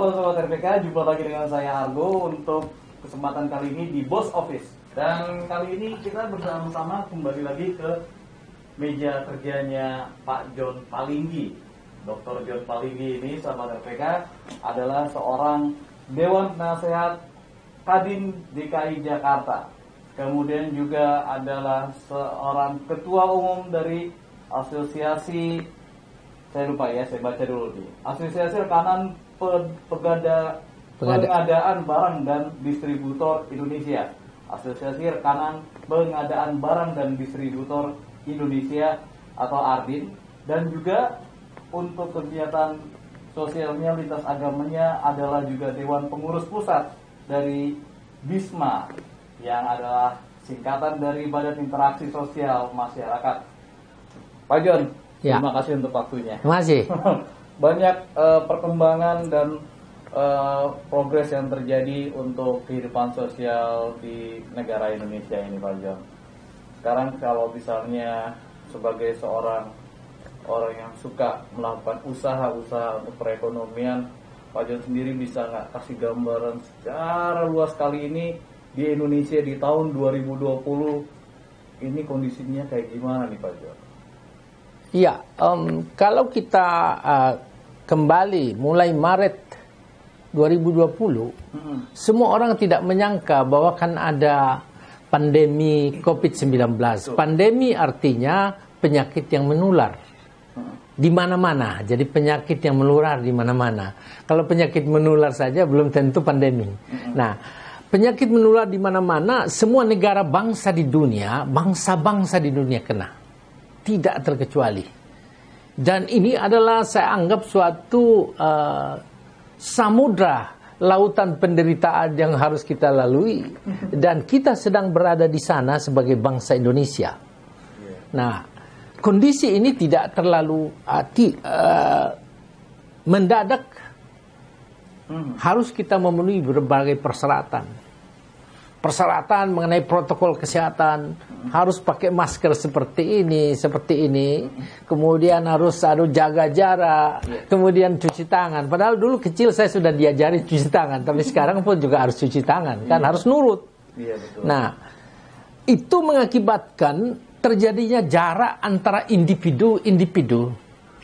Halo Sobat RPK, jumpa lagi dengan saya Argo untuk kesempatan kali ini di Boss Office. Dan kali ini kita bersama-sama kembali lagi ke meja kerjanya Pak John Palinggi. Dr. John Palinggi ini, Sobat RPK, adalah seorang Dewan Penasehat Kadin DKI Jakarta. Kemudian juga adalah seorang Ketua Umum dari Asosiasi, saya lupa ya, saya baca dulu nih. Asosiasi Rekanan Pengadaan Barang dan Distributor Indonesia. Asosiasi Rekanan Pengadaan Barang dan Distributor Indonesia atau ARDIN. Dan juga untuk kegiatan sosialnya, lintas agamanya adalah juga Dewan Pengurus Pusat dari BISMA, yang adalah singkatan dari Badan Interaksi Sosial Masyarakat. Pak John, ya. Terima kasih untuk waktunya. Terima kasih. Banyak perkembangan dan progres yang terjadi untuk kehidupan sosial di negara Indonesia ini, Pak John. Sekarang kalau misalnya sebagai seorang orang yang suka melakukan usaha-usaha untuk perekonomian, Pak John sendiri bisa nggak kasih gambaran secara luas kali ini di Indonesia di tahun 2020 ini kondisinya kayak gimana nih, Pak John? Iya, kalau kita kembali mulai Maret 2020, semua orang tidak menyangka bahwa kan ada pandemi COVID-19. Pandemi artinya penyakit yang menular di mana-mana. Jadi penyakit yang menular di mana-mana. Kalau penyakit menular saja belum tentu pandemi. Nah, penyakit menular di mana-mana, semua negara bangsa di dunia, bangsa-bangsa di dunia kena. Tidak terkecuali. Dan ini adalah saya anggap suatu samudra lautan penderitaan yang harus kita lalui. Dan kita sedang berada di sana sebagai bangsa Indonesia. Nah, kondisi ini tidak terlalu mendadak. Harus kita memenuhi berbagai persyaratan. Persyaratan mengenai protokol kesehatan, harus pakai masker seperti ini. Kemudian harus jaga jarak, kemudian cuci tangan. Padahal dulu kecil saya sudah diajari cuci tangan, tapi sekarang pun juga harus cuci tangan, kan harus nurut. Iya, betul. Nah, itu mengakibatkan terjadinya jarak antara individu,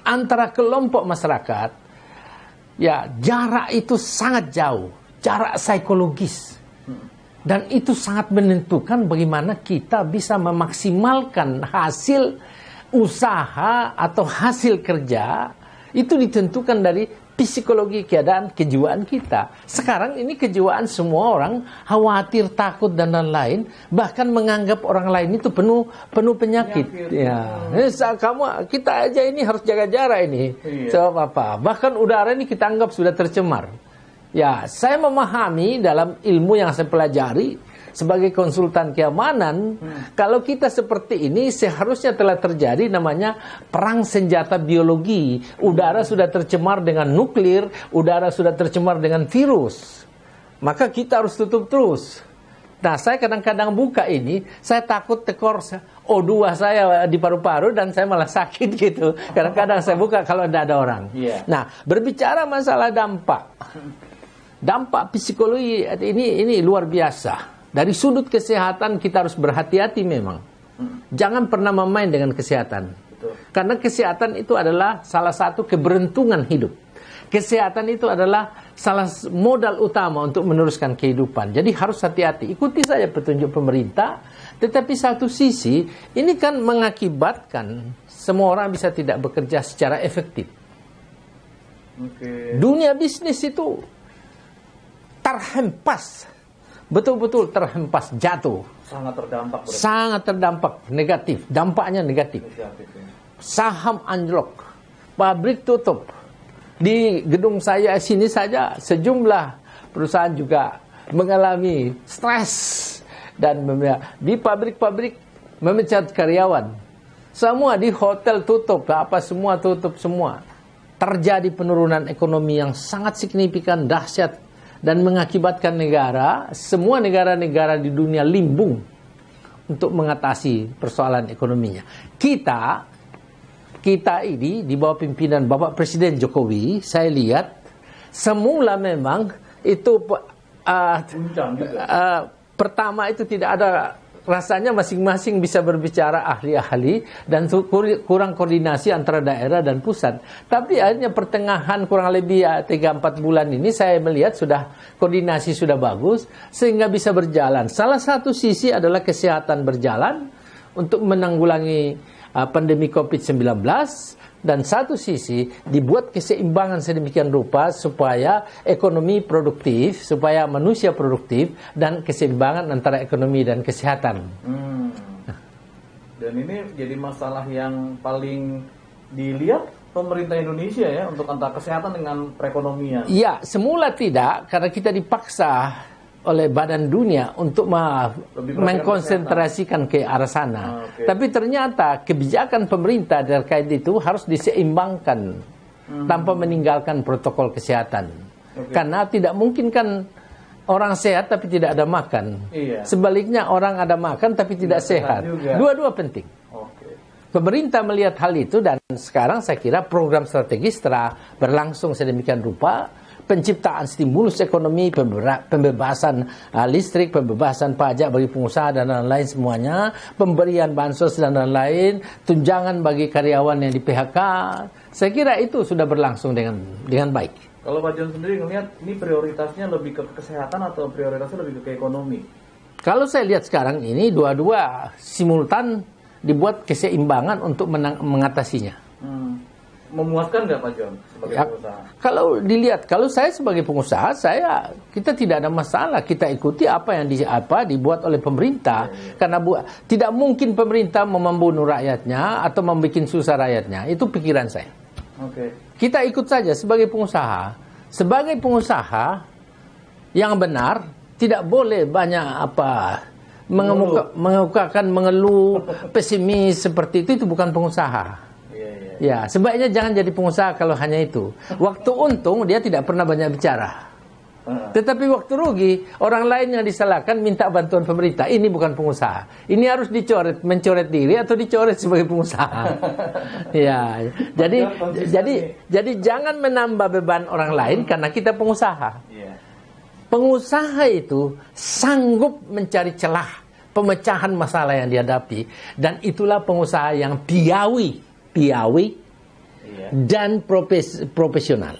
antara kelompok masyarakat. Ya, jarak itu sangat jauh, jarak psikologis. Dan itu sangat menentukan bagaimana kita bisa memaksimalkan hasil usaha atau hasil kerja. Itu ditentukan dari psikologi keadaan kejiwaan kita. Sekarang ini kejiwaan semua orang khawatir, takut dan lain-lain, bahkan menganggap orang lain itu penuh penyakit. Ya, kita aja ini harus jaga jarak ini. Sebab apa? Bahkan udara ini kita anggap sudah tercemar. Ya, saya memahami dalam ilmu yang saya pelajari sebagai konsultan keamanan, kalau kita seperti ini seharusnya telah terjadi namanya perang senjata biologi. Udara sudah tercemar dengan nuklir, udara sudah tercemar dengan virus. Maka kita harus tutup terus. Nah, saya kadang-kadang buka ini, saya takut tekor O2 saya di paru-paru dan saya malah sakit gitu. Kadang-kadang saya buka kalau tidak ada orang. Nah, berbicara masalah dampak psikologi ini luar biasa. Dari sudut kesehatan kita harus berhati-hati memang. Jangan pernah memain dengan kesehatan. Karena kesehatan itu adalah salah satu keberuntungan hidup. Kesehatan itu adalah salah modal utama untuk meneruskan kehidupan. Jadi harus hati-hati. Ikuti saja petunjuk pemerintah. Tetapi satu sisi ini kan mengakibatkan semua orang bisa tidak bekerja secara efektif. Dunia bisnis itu terhempas, betul-betul terhempas, jatuh. Sangat terdampak negatif, dampaknya negatif. Saham anjlok, pabrik tutup. Di gedung saya sini saja sejumlah perusahaan juga mengalami stres dan di pabrik-pabrik memecat karyawan. Semua di hotel tutup, semua tutup semua. Terjadi penurunan ekonomi yang sangat signifikan, dahsyat. Dan mengakibatkan semua negara-negara di dunia limbung untuk mengatasi persoalan ekonominya. Kita ini di bawah pimpinan Bapak Presiden Jokowi, saya lihat semula memang itu Puncang juga. pertama itu tidak ada, rasanya masing-masing bisa berbicara ahli-ahli dan kurang koordinasi antara daerah dan pusat. Tapi akhirnya pertengahan kurang lebih 3-4 bulan ini saya melihat sudah koordinasi sudah bagus sehingga bisa berjalan. Salah satu sisi adalah kesehatan berjalan untuk menanggulangi pandemi COVID-19, dan satu sisi dibuat keseimbangan sedemikian rupa supaya ekonomi produktif, supaya manusia produktif, dan keseimbangan antara ekonomi dan kesehatan. Dan ini jadi masalah yang paling dilihat pemerintah Indonesia ya, untuk antara kesehatan dengan perekonomian. Ya, semula tidak, karena kita dipaksa oleh Badan Dunia untuk mengkonsentrasikan ke arah sana. Tapi ternyata kebijakan pemerintah terkait itu harus diseimbangkan tanpa meninggalkan protokol kesehatan. Karena tidak mungkin kan orang sehat tapi tidak ada makan. Sebaliknya orang ada makan tapi tidak sehat. Dua-dua penting. Pemerintah melihat hal itu dan sekarang saya kira program strategis telah berlangsung sedemikian rupa. Penciptaan stimulus ekonomi, pembebasan listrik, pembebasan pajak bagi pengusaha dan lain-lain semuanya, pemberian bansos dan lain-lain, tunjangan bagi karyawan yang di PHK. Saya kira itu sudah berlangsung dengan baik. Kalau Pak John sendiri ngelihat ini prioritasnya lebih ke kesehatan atau prioritasnya lebih ke ekonomi? Kalau saya lihat sekarang ini dua-dua simultan dibuat keseimbangan untuk mengatasinya. Memuaskan nggak Pak John sebagai pengusaha? Kalau dilihat, kalau saya sebagai pengusaha, kita tidak ada masalah. Kita ikuti apa yang dibuat oleh pemerintah. Karena tidak mungkin pemerintah membunuh rakyatnya atau membuat susah rakyatnya. Itu pikiran saya. Kita ikut saja sebagai pengusaha. Sebagai pengusaha yang benar, tidak boleh banyak mengeluh, pesimis seperti itu bukan pengusaha. Ya, sebaiknya jangan jadi pengusaha kalau hanya itu. Waktu untung dia tidak pernah banyak bicara. Tetapi waktu rugi, orang lain yang disalahkan minta bantuan pemerintah. Ini bukan pengusaha. Ini harus mencoret diri atau dicoret sebagai pengusaha. Ya, jadi jangan menambah beban orang lain karena kita pengusaha. Pengusaha itu sanggup mencari celah pemecahan masalah yang dihadapi, dan itulah pengusaha yang piawi dan profesional.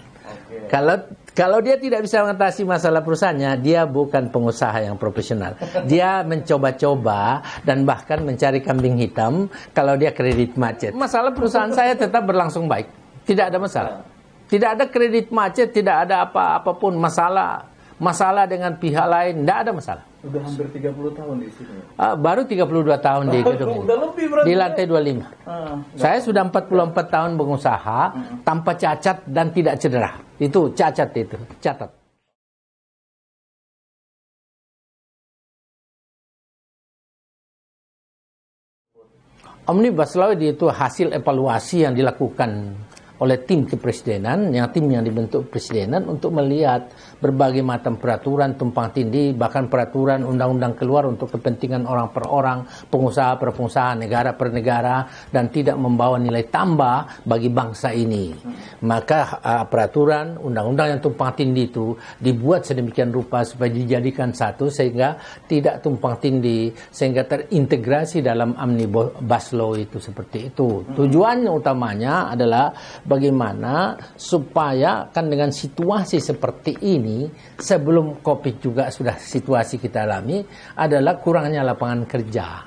Kalau dia tidak bisa mengatasi masalah perusahaannya, dia bukan pengusaha yang profesional. Dia mencoba-coba dan bahkan mencari kambing hitam kalau dia kredit macet. Masalah perusahaan saya tetap berlangsung baik. Tidak ada masalah. Tidak ada kredit macet, tidak ada apapun masalah dengan pihak lain, tidak ada masalah. Udah hampir 30 tahun di sini. Baru 32 tahun di gedung ini. Udah lebih berarti. Di lantai 25. Saya sudah 44 tahun berusaha tanpa cacat dan tidak cedera. Itu cacat itu, catat. Omnibus Law itu hasil evaluasi yang dilakukan oleh tim kepresidenan, tim yang dibentuk presidenan untuk melihat berbagai macam peraturan tumpang tindih, bahkan peraturan undang-undang keluar untuk kepentingan orang per orang, pengusaha per pengusaha, negara per negara, dan tidak membawa nilai tambah bagi bangsa ini. Maka peraturan undang-undang yang tumpang tindih itu dibuat sedemikian rupa supaya dijadikan satu sehingga tidak tumpang tindih, sehingga terintegrasi dalam Omnibus Law itu seperti itu. Tujuannya utamanya adalah bagaimana supaya kan dengan situasi seperti ini, sebelum COVID juga sudah situasi kita alami, adalah kurangnya lapangan kerja.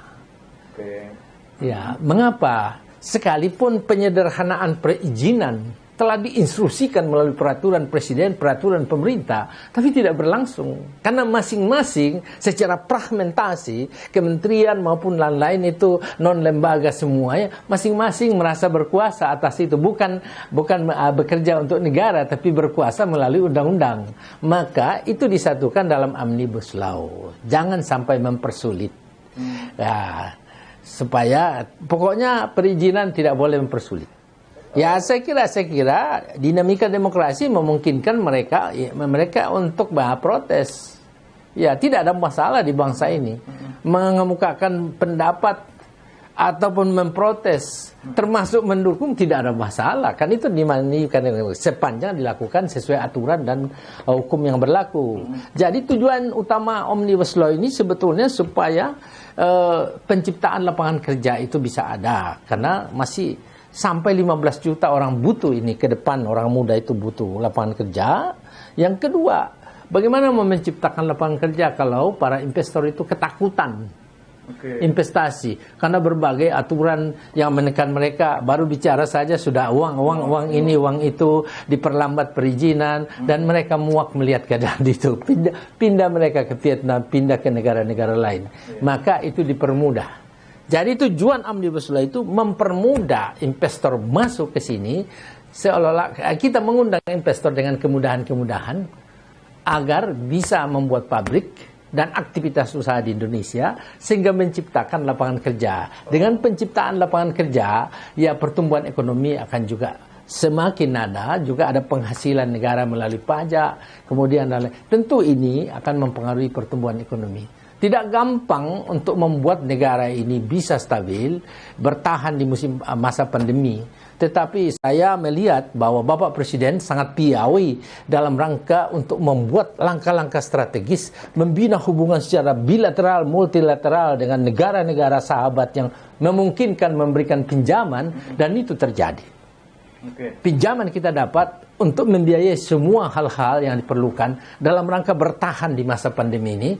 Ya, mengapa? Sekalipun penyederhanaan perizinan telah diinstruksikan melalui peraturan presiden, peraturan pemerintah, tapi tidak berlangsung. Karena masing-masing secara fragmentasi, kementerian maupun lain-lain itu non-lembaga semuanya, masing-masing merasa berkuasa atas itu. Bukan bekerja untuk negara, tapi berkuasa melalui undang-undang. Maka itu disatukan dalam Omnibus Law. Jangan sampai mempersulit. Ya, supaya pokoknya perizinan tidak boleh mempersulit. Ya, saya kira dinamika demokrasi memungkinkan mereka untuk protes. Ya, tidak ada masalah di bangsa ini mengemukakan pendapat ataupun memprotes, termasuk mendukung, tidak ada masalah. Kan itu sepanjang dilakukan sesuai aturan dan hukum yang berlaku. Jadi tujuan utama Omnibus Law ini sebetulnya supaya penciptaan lapangan kerja itu bisa ada. Karena masih sampai 15 juta orang butuh ini ke depan, orang muda itu butuh lapangan kerja. Yang kedua, bagaimana menciptakan lapangan kerja kalau para investor itu ketakutan investasi karena berbagai aturan yang menekan mereka, baru bicara saja sudah uang ini uang itu, diperlambat perizinan, dan mereka muak melihat keadaan itu, pindah mereka ke Vietnam, pindah ke negara-negara lain. Maka itu dipermudah. Jadi tujuan Omnibus Law itu mempermudah investor masuk ke sini, seolah-olah kita mengundang investor dengan kemudahan-kemudahan agar bisa membuat pabrik dan aktivitas usaha di Indonesia sehingga menciptakan lapangan kerja. Dengan penciptaan lapangan kerja, ya pertumbuhan ekonomi akan juga semakin ada, juga ada penghasilan negara melalui pajak, kemudian tentu ini akan mempengaruhi pertumbuhan ekonomi. Tidak gampang untuk membuat negara ini bisa stabil, bertahan di masa pandemi. Tetapi saya melihat bahwa Bapak Presiden sangat piawi dalam rangka untuk membuat langkah-langkah strategis, membina hubungan secara bilateral, multilateral dengan negara-negara sahabat yang memungkinkan memberikan pinjaman, dan itu terjadi. Pinjaman kita dapat untuk membiayai semua hal-hal yang diperlukan dalam rangka bertahan di masa pandemi ini.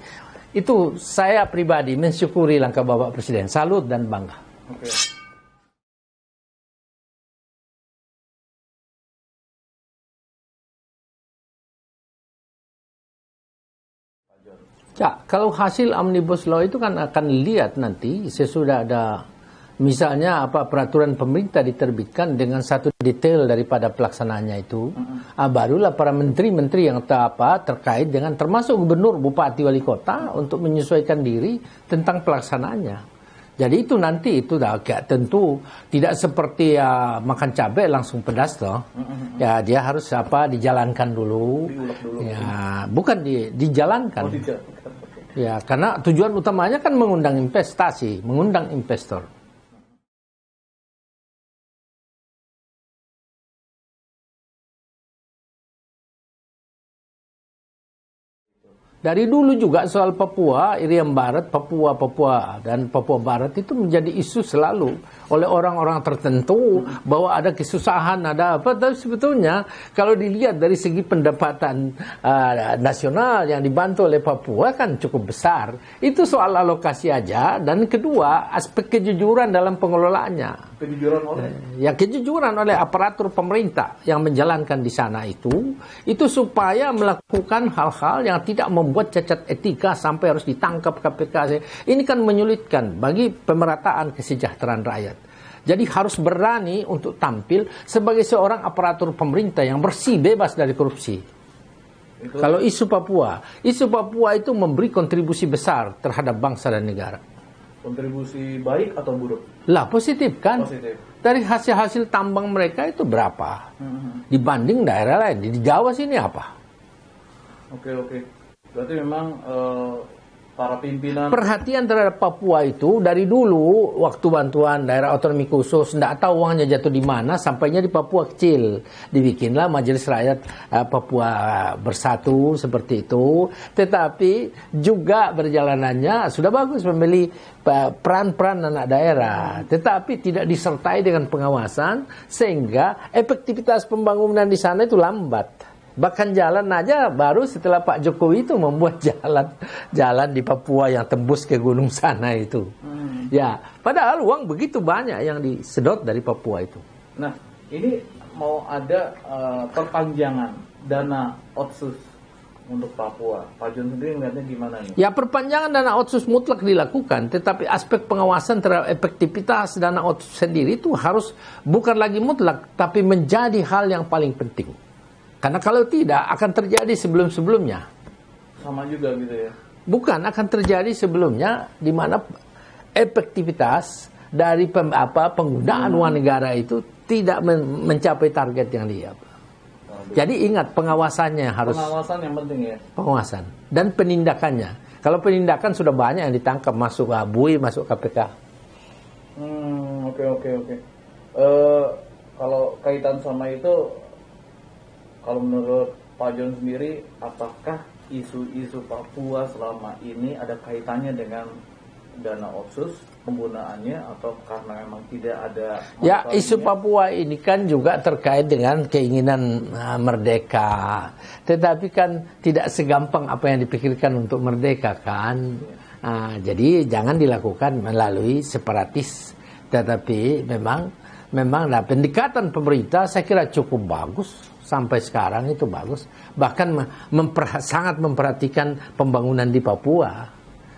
Itu saya pribadi mensyukuri langkah Bapak Presiden, salut dan bangga. Ya, kalau hasil Omnibus Law itu kan akan lihat nanti sesudah ada misalnya peraturan pemerintah diterbitkan dengan satu detail daripada pelaksanaannya itu, barulah para menteri-menteri yang terkait dengan termasuk gubernur, bupati, wali kota untuk menyesuaikan diri tentang pelaksanaannya. Jadi itu nanti itu tentu tidak seperti makan cabai langsung pedas loh. Ya dia harus dijalankan dulu. Ya bukan dijalankan. Ya karena tujuan utamanya kan mengundang investasi, mengundang investor. Dari dulu juga soal Papua, Irian Barat, Papua dan Papua Barat itu menjadi isu selalu oleh orang-orang tertentu bahwa ada kesusahan, ada apa. Tapi sebetulnya kalau dilihat dari segi pendapatan nasional yang dibantu oleh Papua kan cukup besar. Itu soal alokasi aja. Dan kedua, aspek kejujuran dalam pengelolaannya. Kejujuran oleh aparatur pemerintah yang menjalankan di sana itu supaya melakukan hal-hal yang tidak membuat cacat etika sampai harus ditangkap KPK. Ini kan menyulitkan bagi pemerataan kesejahteraan rakyat. Jadi harus berani untuk tampil sebagai seorang aparatur pemerintah yang bersih, bebas dari korupsi. Kalau isu Papua itu memberi kontribusi besar terhadap bangsa dan negara. Kontribusi baik atau buruk? Lah positif kan? Positif. Dari hasil-hasil tambang mereka itu berapa? Dibanding daerah lain. Di Jawa sini apa? Oke. Berarti memang para pimpinan perhatian terhadap Papua itu dari dulu waktu bantuan daerah otonomi khusus tidak tahu uangnya jatuh di mana, sampainya di Papua kecil. Dibikinlah Majelis Rakyat Papua Bersatu seperti itu. Tetapi juga berjalanannya sudah bagus, membeli peran-peran anak daerah, tetapi tidak disertai dengan pengawasan sehingga efektivitas pembangunan di sana itu lambat. Bahkan jalan aja baru setelah Pak Jokowi itu membuat jalan di Papua yang tembus ke gunung sana itu. Ya, padahal uang begitu banyak yang disedot dari Papua itu. Nah, ini mau ada perpanjangan dana otsus untuk Papua. Pak Jon sendiri melihatnya gimana nih? Ya, perpanjangan dana otsus mutlak dilakukan, tetapi aspek pengawasan terhadap efektivitas dana otsus sendiri itu harus bukan lagi mutlak, tapi menjadi hal yang paling penting. Karena kalau tidak akan terjadi sebelum-sebelumnya. Sama juga gitu ya? Bukan, akan terjadi sebelumnya di mana efektivitas dari penggunaan uang negara itu tidak mencapai target yang dia. Jadi ingat pengawasannya harus. Pengawasan yang penting ya? Pengawasan. Dan penindakannya. Kalau penindakan sudah banyak yang ditangkap, masuk ABUI, masuk KPK. Oke. Kalau kaitan sama itu, kalau menurut Pak John sendiri, apakah isu-isu Papua selama ini ada kaitannya dengan dana otsus penggunaannya, atau karena memang tidak ada? Ya, isu Papua ini kan juga terkait dengan keinginan merdeka. Tetapi kan tidak segampang apa yang dipikirkan untuk merdeka kan. Jadi jangan dilakukan melalui separatis. Tetapi memang pendekatan pemerintah saya kira cukup bagus. Sampai sekarang itu bagus. Bahkan sangat memperhatikan pembangunan di Papua.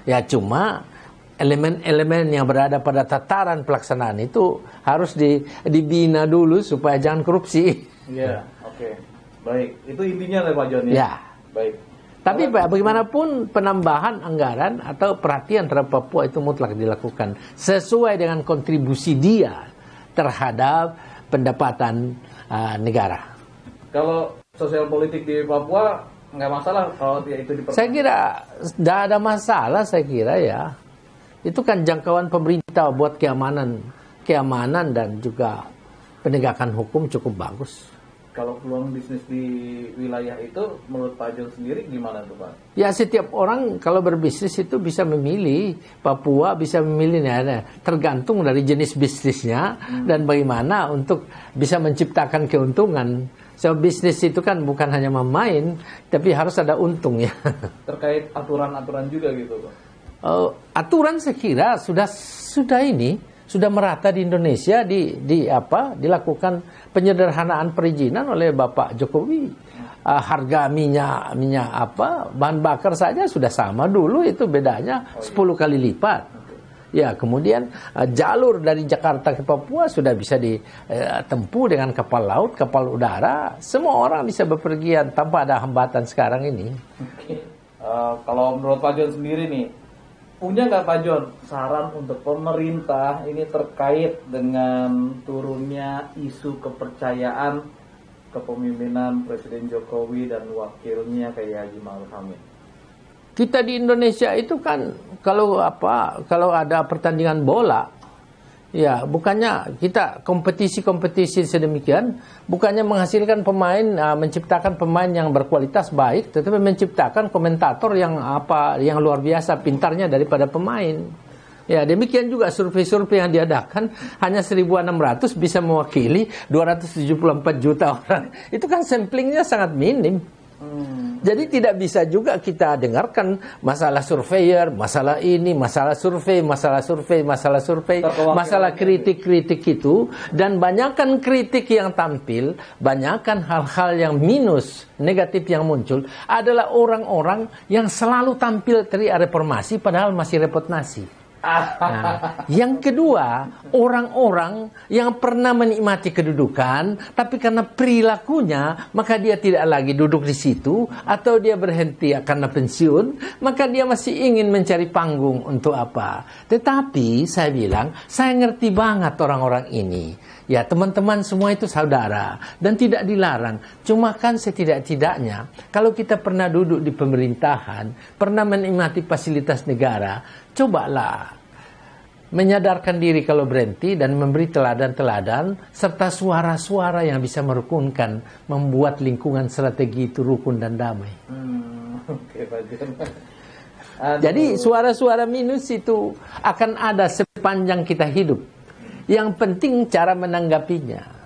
Ya cuma elemen-elemen yang berada pada tataran pelaksanaan itu harus dibina dulu supaya jangan korupsi. Iya, oke. Baik, itu intinya lah Pak John ya. Ya. Baik. Tapi bagaimanapun penambahan anggaran atau perhatian terhadap Papua itu mutlak dilakukan sesuai dengan kontribusi dia terhadap pendapatan negara. Kalau sosial politik di Papua nggak masalah kalau itu diperlukan. Saya kira tidak ada masalah, saya kira ya. Itu kan jangkauan pemerintah buat keamanan dan juga penegakan hukum cukup bagus. Kalau peluang bisnis di wilayah itu menurut Pak John sendiri gimana tuh Pak? Ya setiap orang kalau berbisnis itu bisa memilih. Papua bisa memilih, tergantung dari jenis bisnisnya dan bagaimana untuk bisa menciptakan keuntungan. So bisnis itu kan bukan hanya memain, tapi harus ada untung ya. Terkait aturan-aturan juga gitu Pak? Aturan saya kira sudah merata di Indonesia, dilakukan penyederhanaan perizinan oleh Bapak Jokowi. Harga minyak bahan bakar saja sudah sama dulu, itu bedanya 10 kali lipat. Ya, kemudian jalur dari Jakarta ke Papua sudah bisa ditempuh dengan kapal laut, kapal udara. Semua orang bisa bepergian tanpa ada hambatan sekarang ini. Kalau menurut Pak John sendiri nih, punya nggak Pak John saran untuk pemerintah ini terkait dengan turunnya isu kepercayaan kepemimpinan Presiden Jokowi dan wakilnya kayak Haji Ma'ruf Amin? Kita di Indonesia itu kan kalau ada pertandingan bola, ya bukannya kita kompetisi sedemikian, bukannya menghasilkan pemain, menciptakan pemain yang berkualitas baik, tetapi menciptakan komentator yang luar biasa pintarnya daripada pemain. Ya, demikian juga survei-survei yang diadakan hanya 1.600 bisa mewakili 274 juta orang. Itu kan samplingnya sangat minim. Jadi tidak bisa juga kita dengarkan masalah surveyor, masalah ini, masalah survei, masalah kritik-kritik itu, dan banyakkan kritik yang tampil, banyakkan hal-hal yang minus, negatif yang muncul adalah orang-orang yang selalu tampil teriak reformasi padahal masih repot nasi. Nah, yang kedua, orang-orang yang pernah menikmati kedudukan, tapi karena perilakunya, maka dia tidak lagi duduk di situ, atau dia berhenti karena pensiun, maka dia masih ingin mencari panggung untuk apa. Tetapi saya bilang, saya ngerti banget orang-orang ini. Ya, teman-teman semua itu saudara dan tidak dilarang. Cuma kan setidak-tidaknya, kalau kita pernah duduk di pemerintahan, pernah menikmati fasilitas negara, cobalah menyadarkan diri kalau berhenti dan memberi teladan-teladan serta suara-suara yang bisa merukunkan, membuat lingkungan strategi itu rukun dan damai. Oke, Pak John. Jadi suara-suara minus itu akan ada sepanjang kita hidup. Yang penting cara menanggapinya.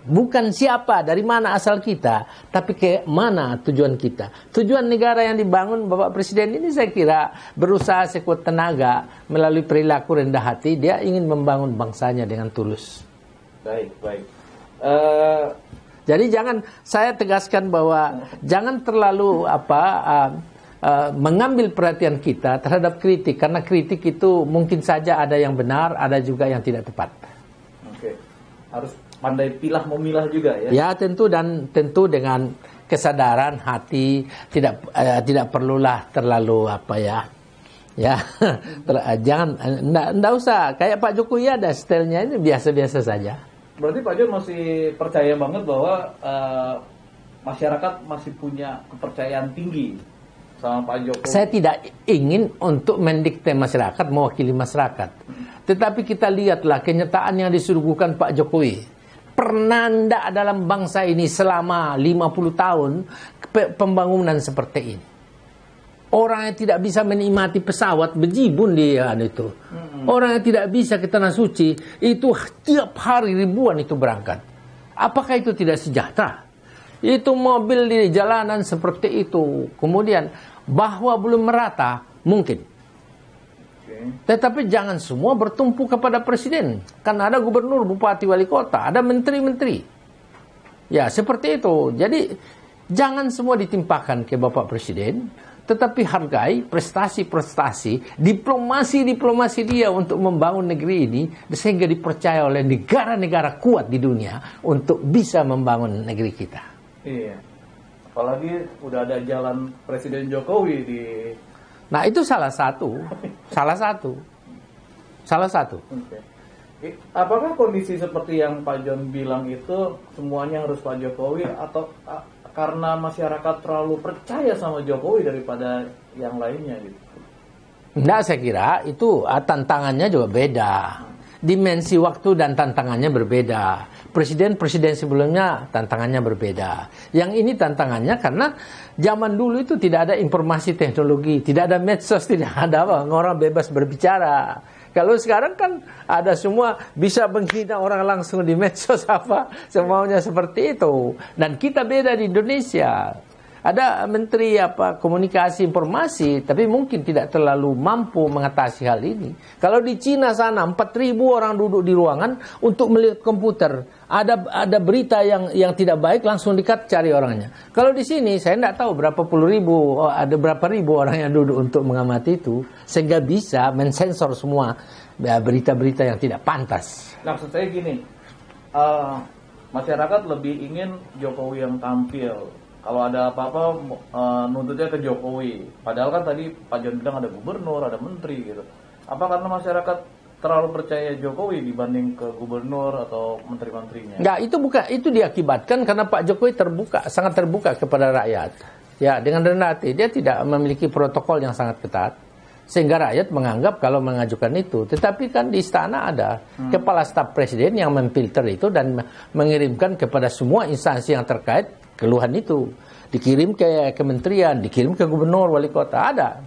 Bukan siapa, dari mana asal kita, tapi ke mana tujuan kita. Tujuan negara yang dibangun Bapak Presiden ini saya kira berusaha sekuat tenaga melalui perilaku rendah hati. Dia ingin membangun bangsanya dengan tulus. Baik. Jadi saya tegaskan bahwa jangan terlalu mengambil perhatian kita terhadap kritik. Karena kritik itu mungkin saja ada yang benar, ada juga yang tidak tepat. Oke, harus pandai memilah juga ya. Ya tentu dengan kesadaran hati, tidak perlulah terlalu jangan enggak usah kayak Pak Jokowi ada stylenya ini biasa-biasa saja. Berarti Pak John masih percaya banget bahwa masyarakat masih punya kepercayaan tinggi sama Pak Jokowi? Saya tidak ingin untuk mendikte masyarakat, mewakili masyarakat. Tetapi kita lihatlah kenyataan yang disuguhkan Pak Jokowi. Pernah enggak dalam bangsa ini selama 50 tahun pembangunan seperti ini? Orang yang tidak bisa menikmati pesawat bejibun dia itu. Orang yang tidak bisa ke tanah suci itu tiap hari ribuan itu berangkat. Apakah itu tidak sejahtera? Itu mobil di jalanan seperti itu. Kemudian bahwa belum merata mungkin. Tetapi jangan semua bertumpu kepada presiden. Kan ada gubernur, bupati, wali kota, ada menteri-menteri. Ya, seperti itu. Jadi jangan semua ditimpakan ke Bapak Presiden, tetapi hargai prestasi-prestasi, diplomasi dia untuk membangun negeri ini sehingga dipercaya oleh negara-negara kuat di dunia untuk bisa membangun negeri kita. Iya. Apalagi udah ada jalan Presiden Jokowi di. Nah, itu salah satu. Oke. Apakah kondisi seperti yang Pak John bilang itu semuanya harus Pak Jokowi atau karena masyarakat terlalu percaya sama Jokowi daripada yang lainnya gitu? Enggak, saya kira itu tantangannya juga beda. Dimensi waktu dan tantangannya berbeda. Presiden-presiden sebelumnya tantangannya berbeda. Yang ini tantangannya karena zaman dulu itu tidak ada informasi teknologi, tidak ada medsos, tidak ada apa, orang bebas berbicara. Kalau sekarang kan ada semua bisa menghina orang langsung di medsos apa, semuanya seperti itu. Dan kita beda di Indonesia. Ada menteri komunikasi informasi, tapi mungkin tidak terlalu mampu mengatasi hal ini. Kalau di Cina sana 4.000 orang duduk di ruangan untuk melihat komputer. Ada berita yang tidak baik langsung cari orangnya. Kalau di sini saya tidak tahu berapa puluh ribu, ada berapa ribu orang yang duduk untuk mengamati itu, sehingga bisa mensensor semua berita-berita yang tidak pantas. Maksud saya gini, masyarakat lebih ingin Jokowi yang tampil. Kalau ada apa-apa nuntutnya ke Jokowi. Padahal kan tadi Pak John bilang ada gubernur, ada menteri gitu. Apa karena masyarakat terlalu percaya Jokowi dibanding ke gubernur atau menteri-menterinya? Enggak, itu diakibatkan karena Pak Jokowi sangat terbuka kepada rakyat. Ya, dengan rendah hati, dia tidak memiliki protokol yang sangat ketat. Sehingga rakyat menganggap kalau mengajukan itu. Tetapi kan di istana ada kepala staf presiden yang memfilter itu dan mengirimkan kepada semua instansi yang terkait keluhan itu. Dikirim ke kementerian, dikirim ke gubernur, wali kota, ada.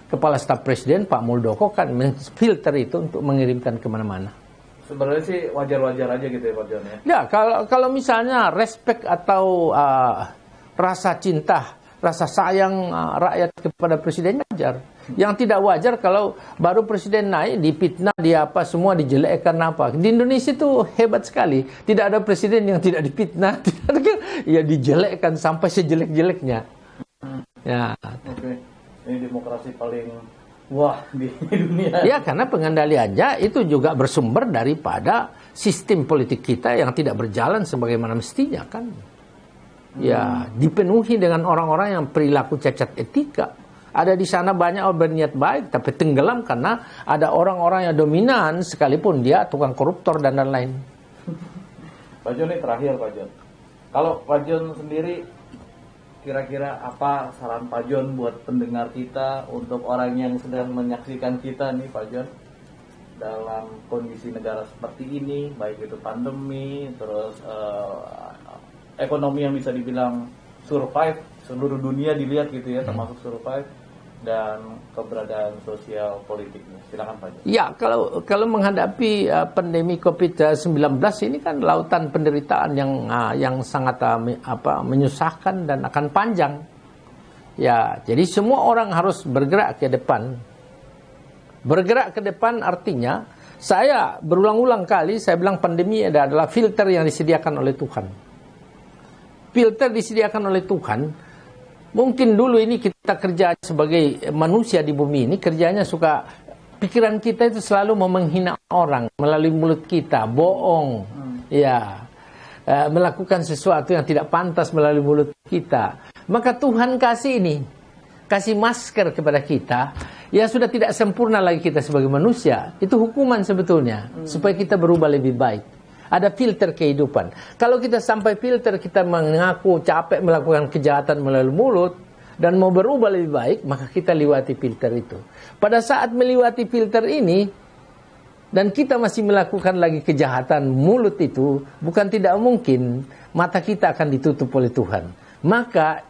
Kepala staf presiden Pak Muldoko kan memfilter itu untuk mengirimkan kemana-mana. Sebenarnya sih wajar-wajar aja gitu ya Pak John ya? Ya, kalau misalnya respect atau rasa cinta, rasa sayang rakyat kepada presiden wajar. Yang tidak wajar kalau baru presiden naik dipitnah, semua dijelekkan apa. Di Indonesia itu hebat sekali. Tidak ada presiden yang tidak dipitnah, ya dijelekkan sampai sejelek-jeleknya. Ya. Oke. Ini demokrasi paling wah di dunia. Ya, karena pengendaliannya itu juga bersumber daripada sistem politik kita yang tidak berjalan sebagaimana mestinya kan. Ya, dipenuhi dengan orang-orang yang perilaku cacat etika. Ada di sana banyak orang berniat baik, tapi tenggelam karena ada orang-orang yang dominan sekalipun dia tukang koruptor dan lain-lain. Pak John, ini terakhir Pak John. Kalau Pak John sendiri, kira-kira apa saran Pak John buat pendengar kita untuk orang yang sedang menyaksikan kita nih Pak John dalam kondisi negara seperti ini, baik itu pandemi, terus ekonomi yang bisa dibilang survive, seluruh dunia dilihat gitu ya, termasuk survive, dan keberadaan sosial politiknya. Silakan Pak John. Ya, kalau menghadapi pandemi COVID-19 ini kan lautan penderitaan yang sangat menyusahkan dan akan panjang. Ya, jadi semua orang harus bergerak ke depan. Bergerak ke depan artinya saya berulang-ulang kali saya bilang pandemi adalah filter yang disediakan oleh Tuhan. Filter disediakan oleh Tuhan. Mungkin dulu ini kita kerja sebagai manusia di bumi ini, kerjanya pikiran kita itu selalu menghina orang melalui mulut kita, bohong, ya, melakukan sesuatu yang tidak pantas melalui mulut kita. Maka Tuhan kasih masker kepada kita, ya sudah tidak sempurna lagi kita sebagai manusia. Itu hukuman sebetulnya, supaya kita berubah lebih baik. Ada filter kehidupan. Kalau kita sampai filter, kita mengaku capek melakukan kejahatan melalui mulut, dan mau berubah lebih baik, maka kita lewati filter itu. Pada saat melewati filter ini, dan kita masih melakukan lagi kejahatan mulut itu, bukan tidak mungkin mata kita akan ditutup oleh Tuhan. Maka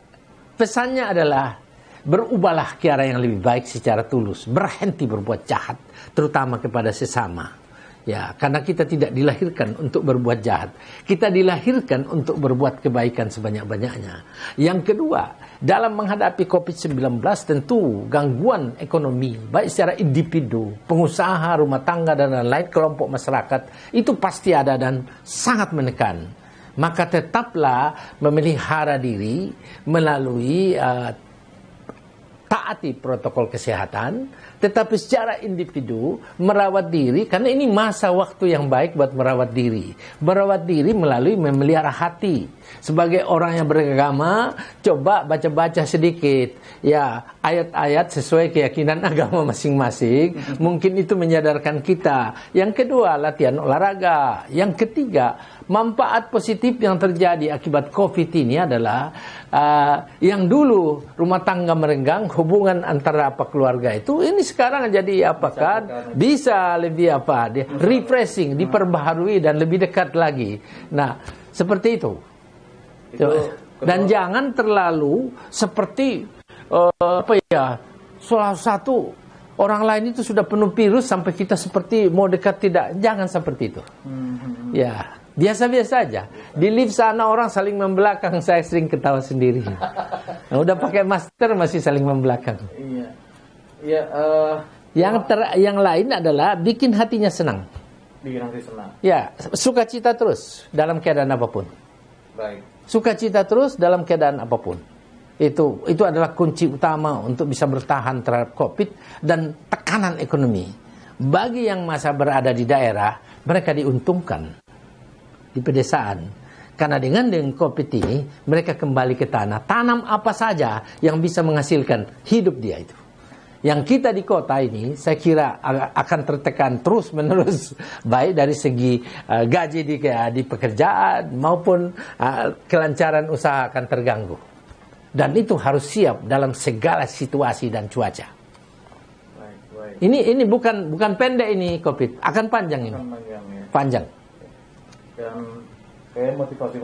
pesannya adalah berubahlah ke arah yang lebih baik secara tulus, berhenti berbuat jahat, terutama kepada sesama. Ya, karena kita tidak dilahirkan untuk berbuat jahat. Kita dilahirkan untuk berbuat kebaikan sebanyak-banyaknya. Yang kedua, dalam menghadapi COVID-19 tentu gangguan ekonomi, baik secara individu, pengusaha, rumah tangga, dan lain-lain, kelompok masyarakat, itu pasti ada dan sangat menekan. Maka tetaplah memelihara diri melalui taati protokol kesehatan, tetapi secara individu merawat diri, karena ini masa waktu yang baik buat merawat diri. Merawat diri melalui memelihara hati. Sebagai orang yang beragama, coba baca-baca sedikit ya ayat-ayat sesuai keyakinan agama masing-masing. Mungkin itu menyadarkan kita. Yang kedua, latihan olahraga. Yang ketiga, manfaat positif yang terjadi akibat COVID ini adalah yang dulu rumah tangga merenggang, hubungan antara keluarga itu, ini sekarang jadi bisa lebih refreshing, diperbaharui dan lebih dekat lagi. Nah, seperti itu. Dan jangan terlalu seperti salah satu orang lain itu sudah penuh virus sampai kita seperti mau dekat tidak. Jangan seperti itu. Ya, biasa-biasa aja. Di lift sana orang saling membelakang, saya sering ketawa sendiri. Nah, udah pakai masker masih saling membelakang. Iya. Iya. Yang lain adalah bikin hatinya senang. Bikin hati senang. Ya, sukacita terus dalam keadaan apapun. Baik. Sukacita terus dalam keadaan apapun. Itu adalah kunci utama untuk bisa bertahan terhadap COVID dan tekanan ekonomi. Bagi yang masa berada di daerah, mereka diuntungkan di pedesaan. Karena dengan COVID ini, mereka kembali ke tanah. Tanam apa saja yang bisa menghasilkan hidup dia itu. Yang kita di kota ini, saya kira akan tertekan terus-menerus. Baik dari segi gaji di pekerjaan maupun kelancaran usaha akan terganggu. Dan itu harus siap dalam segala situasi dan cuaca. Baik. Ini bukan pendek ini COVID, akan panjang ini. Panjang. Dan kayak motivasi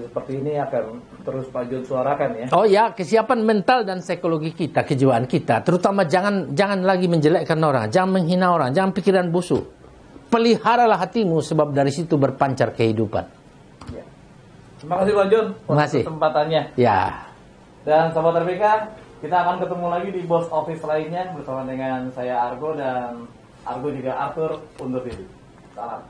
seperti ini akan terus Pak John suarakan ya. Oh ya, kesiapan mental dan psikologi kita, kejiwaan kita, terutama jangan lagi menjelekkan orang, jangan menghina orang, jangan pikiran busuk. Peliharalah hatimu sebab dari situ berpancar kehidupan. Ya. Terima kasih Pak John untuk kesempatannya. Ya. Dan sahabat RPK, kita akan ketemu lagi di Boss Office lainnya bersama dengan saya Argo dan Argo juga Arthur undur diri. Salam.